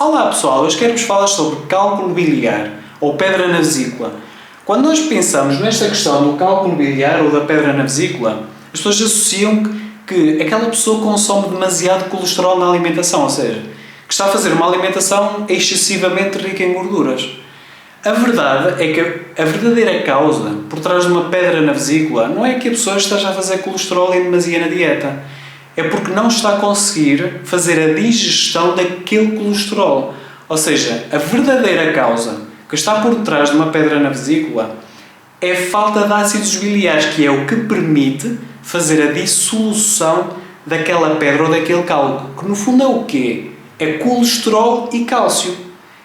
Olá pessoal, hoje quero-vos falar sobre cálculo biliar ou pedra na vesícula. Quando nós pensamos nesta questão do cálculo biliar ou da pedra na vesícula, as pessoas associam que aquela pessoa consome demasiado colesterol na alimentação, ou seja, que está a fazer uma alimentação excessivamente rica em gorduras. A verdade é que a verdadeira causa por trás de uma pedra na vesícula não é que a pessoa esteja a fazer colesterol em demasia na dieta. É porque não está a conseguir fazer a digestão daquele colesterol. Ou seja, a verdadeira causa que está por trás de uma pedra na vesícula é a falta de ácidos biliares, que é o que permite fazer a dissolução daquela pedra ou daquele cálculo. Que no fundo é o quê? É colesterol e cálcio.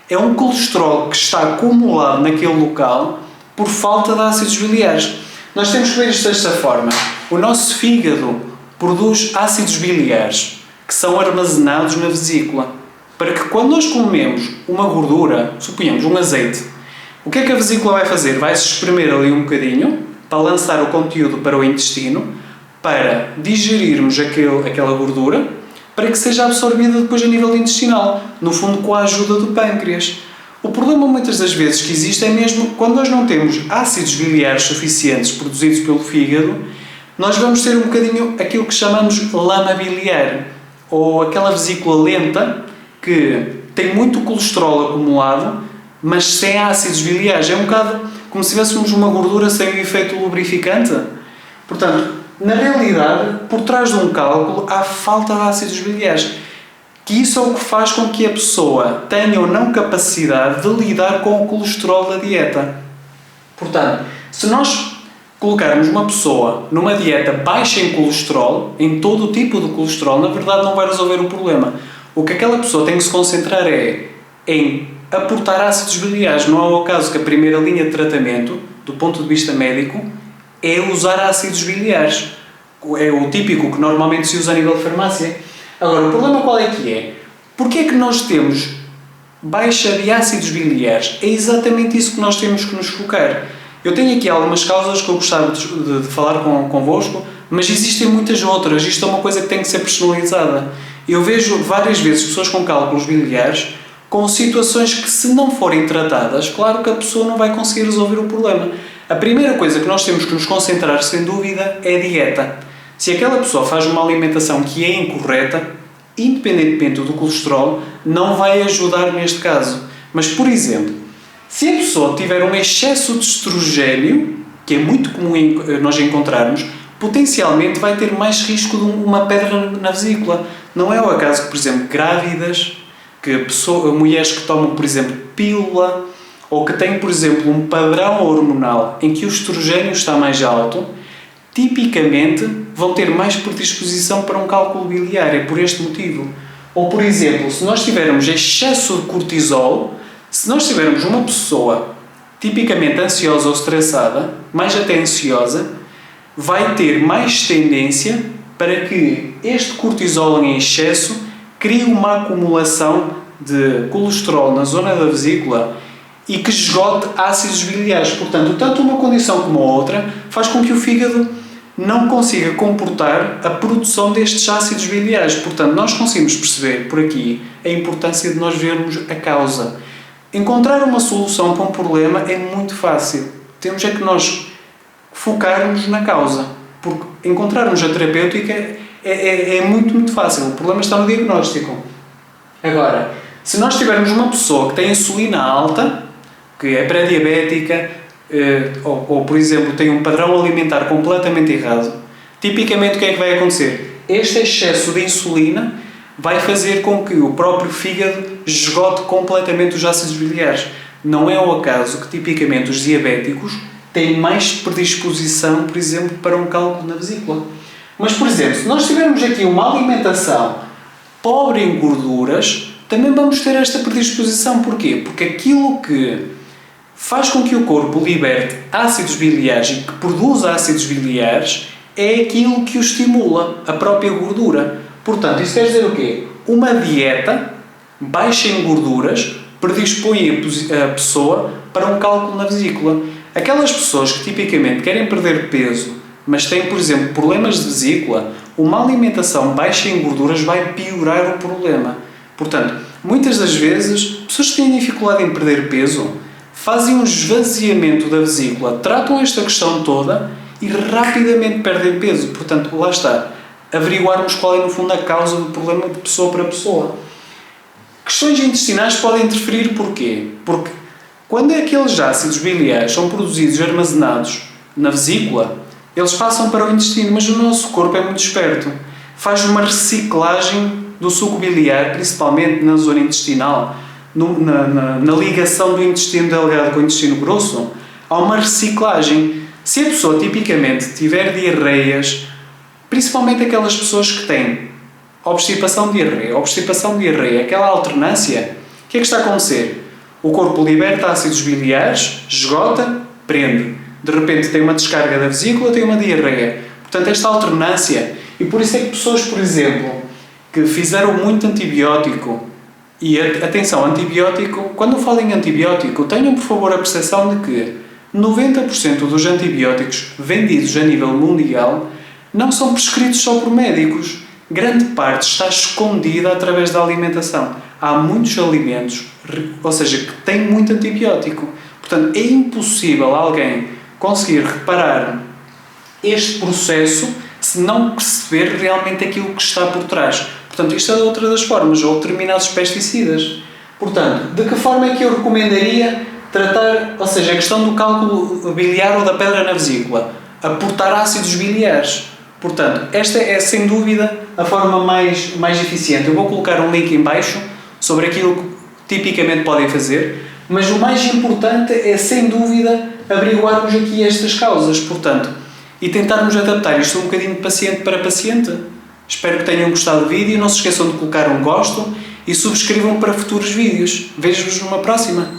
É um colesterol que está acumulado naquele local por falta de ácidos biliares. Nós temos que ver isto desta forma. O nosso fígado produz ácidos biliares que são armazenados na vesícula para que quando nós comemos uma gordura, suponhamos um azeite, o que é que a vesícula vai fazer? Vai-se espremer ali um bocadinho para lançar o conteúdo para o intestino para digerirmos aquela gordura para que seja absorvida depois a nível intestinal, no fundo com a ajuda do pâncreas. O problema muitas das vezes que existe é mesmo quando nós não temos ácidos biliares suficientes produzidos pelo fígado, nós vamos ter um bocadinho aquilo que chamamos lama biliar, ou aquela vesícula lenta que tem muito colesterol acumulado, mas sem ácidos biliares. É um bocado como se tivéssemos uma gordura sem o efeito lubrificante. Portanto, na realidade, por trás de um cálculo, há falta de ácidos biliares. Que isso é o que faz com que a pessoa tenha ou não capacidade de lidar com o colesterol da dieta. Portanto, se nós colocarmos uma pessoa numa dieta baixa em colesterol, em todo o tipo de colesterol, na verdade não vai resolver o problema. O que aquela pessoa tem que se concentrar é em aportar ácidos biliares. Não é o caso que a primeira linha de tratamento, do ponto de vista médico, é usar ácidos biliares. É o típico que normalmente se usa a nível de farmácia. Agora, o problema qual é que é? Porquê é que nós temos baixa de ácidos biliares? É exatamente isso que nós temos que nos focar. Eu tenho aqui algumas causas que eu gostava de falar convosco, mas existem muitas outras. Isto é uma coisa que tem que ser personalizada. Eu vejo várias vezes pessoas com cálculos biliares com situações que, se não forem tratadas, claro que a pessoa não vai conseguir resolver o problema. A primeira coisa que nós temos que nos concentrar, sem dúvida, é a dieta. Se aquela pessoa faz uma alimentação que é incorreta, independentemente do colesterol, não vai ajudar neste caso. Mas, por exemplo, se a pessoa tiver um excesso de estrogênio, que é muito comum nós encontrarmos, potencialmente vai ter mais risco de uma pedra na vesícula. Não é o acaso que, por exemplo, grávidas, mulheres que tomam, por exemplo, pílula, ou que têm, por exemplo, um padrão hormonal em que o estrogênio está mais alto, tipicamente vão ter mais predisposição para um cálculo biliar. É por este motivo. Ou, por exemplo, se nós tivermos excesso de cortisol, se nós tivermos uma pessoa tipicamente ansiosa ou estressada, mais até ansiosa, vai ter mais tendência para que este cortisol em excesso crie uma acumulação de colesterol na zona da vesícula e que esgote ácidos biliares. Portanto, tanto uma condição como a outra faz com que o fígado não consiga comportar a produção destes ácidos biliares. Portanto, nós conseguimos perceber por aqui a importância de nós vermos a causa. Encontrar uma solução para um problema é muito fácil. Temos é que nós focarmos na causa. Porque encontrarmos a terapêutica é muito, muito fácil. O problema está no diagnóstico. Agora, se nós tivermos uma pessoa que tem insulina alta, que é pré-diabética, ou, por exemplo, tem um padrão alimentar completamente errado, tipicamente o que é que vai acontecer? Este excesso de insulina vai fazer com que o próprio fígado esgote completamente os ácidos biliares. Não é o acaso que, tipicamente, os diabéticos têm mais predisposição, por exemplo, para um cálculo na vesícula. Mas, por exemplo, se nós tivermos aqui uma alimentação pobre em gorduras, também vamos ter esta predisposição. Porquê? Porque aquilo que faz com que o corpo liberte ácidos biliares e que produza ácidos biliares é aquilo que o estimula, a própria gordura. Portanto, isso quer dizer o quê? Uma dieta baixa em gorduras predispõe a pessoa para um cálculo na vesícula. Aquelas pessoas que tipicamente querem perder peso, mas têm, por exemplo, problemas de vesícula, uma alimentação baixa em gorduras vai piorar o problema. Portanto, muitas das vezes, pessoas que têm dificuldade em perder peso fazem um esvaziamento da vesícula, tratam esta questão toda e rapidamente perdem peso. Portanto, lá está. Averiguarmos qual é, no fundo, a causa do problema de pessoa para pessoa. Questões intestinais podem interferir porquê? Porque quando aqueles ácidos biliares são produzidos e armazenados na vesícula, eles passam para o intestino, mas o nosso corpo é muito esperto. Faz uma reciclagem do suco biliar, principalmente na zona intestinal, na ligação do intestino delgado com o intestino grosso, há uma reciclagem. Se a pessoa tipicamente tiver diarreias, principalmente aquelas pessoas que têm obstipação, diarreia, aquela alternância, o que é que está a acontecer? O corpo liberta ácidos biliares, esgota, prende. De repente tem uma descarga da vesícula, tem uma diarreia. Portanto, esta alternância. E por isso é que pessoas, por exemplo, que fizeram muito antibiótico, e atenção, antibiótico, quando eu falo em antibiótico, tenham por favor a percepção de que 90% dos antibióticos vendidos a nível mundial não são prescritos só por médicos. Grande parte está escondida através da alimentação. Há muitos alimentos, ou seja, que têm muito antibiótico. Portanto, é impossível alguém conseguir reparar este processo se não perceber realmente aquilo que está por trás. Portanto, isto é outra das formas, ou determinados pesticidas. Portanto, de que forma é que eu recomendaria tratar, ou seja, a questão do cálculo biliar ou da pedra na vesícula? Aportar ácidos biliares. Portanto, esta é sem dúvida a forma mais eficiente. Eu vou colocar um link em baixo sobre aquilo que tipicamente podem fazer, mas o mais importante é sem dúvida averiguarmos aqui estas causas, portanto, e tentarmos adaptar isto um bocadinho de paciente para paciente. Espero que tenham gostado do vídeo, não se esqueçam de colocar um gosto e subscrevam para futuros vídeos. Vejo-vos numa próxima.